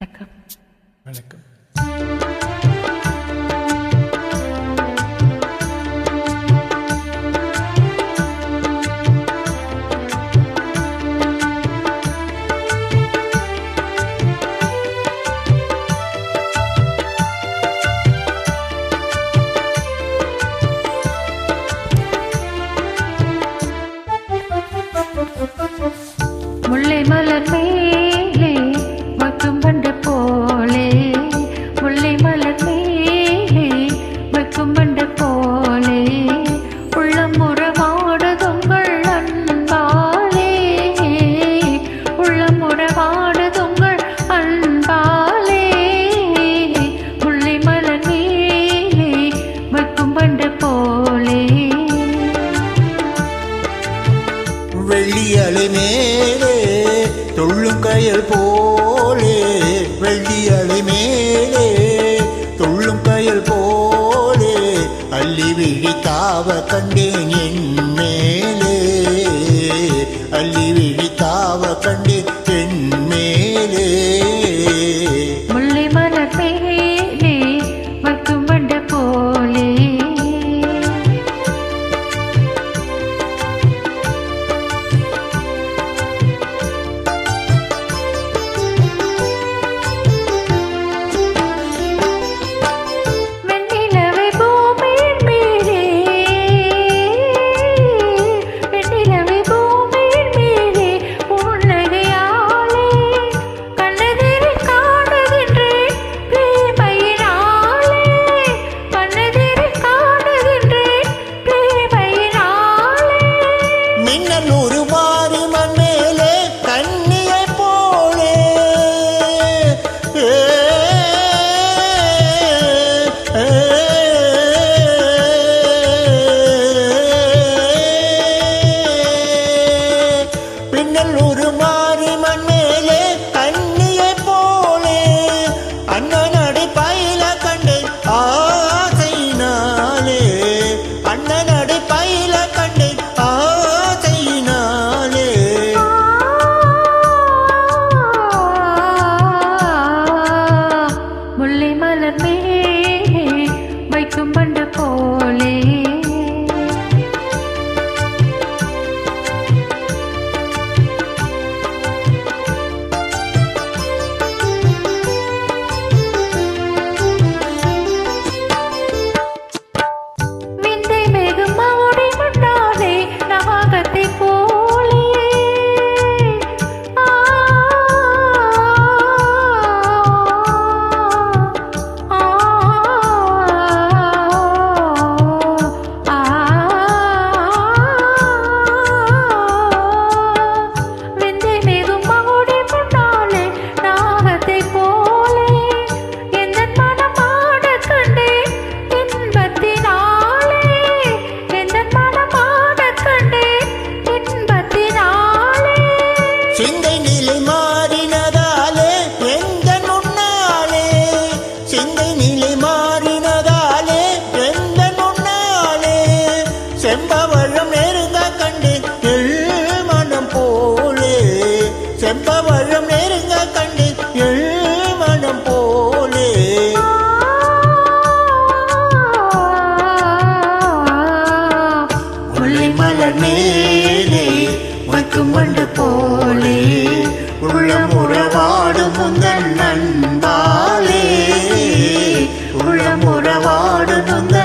வணக்கம். வணக்கம். முல்லை மலர் மேலே வைக்கும் பண்டு போலே, முல்லை மலர் மேலே வைக்கும் பண்டு போலே, உள்ளம் உறவாடுதுங்கள் அன்பாலே, உள்ளம் உறவாடுதுங்கள் அன்பாலே, முல்லை மலர் மேலே வைக்கும் பண்டு போலே. வெள்ளியலை மேலே தொள்ளும் கயல் போலே, வெள்ளியலை மேலே தொள்ளும் கயல் போலே, அள்ளி விழி தாவ கண்டேன் என் மேலே, அள்ளி விழி தாவ கண்டேன் என் மேலே. முல்லை மலர் மேலே வைக்கும் பண்டு போலே. செம்பவழம் நெருங்க கண்டேன் எள் மனம் போலே, செம்பவழம் நெருங்க கண்டேன் எள் மனம் போலே. முல்லை மலர் மேலே வைக்கும் பண்டு போலே, உள்ளம் உறவாடும் முந்தன் நண்பாலே, உள்ளம் உறவாடும் முந்தன்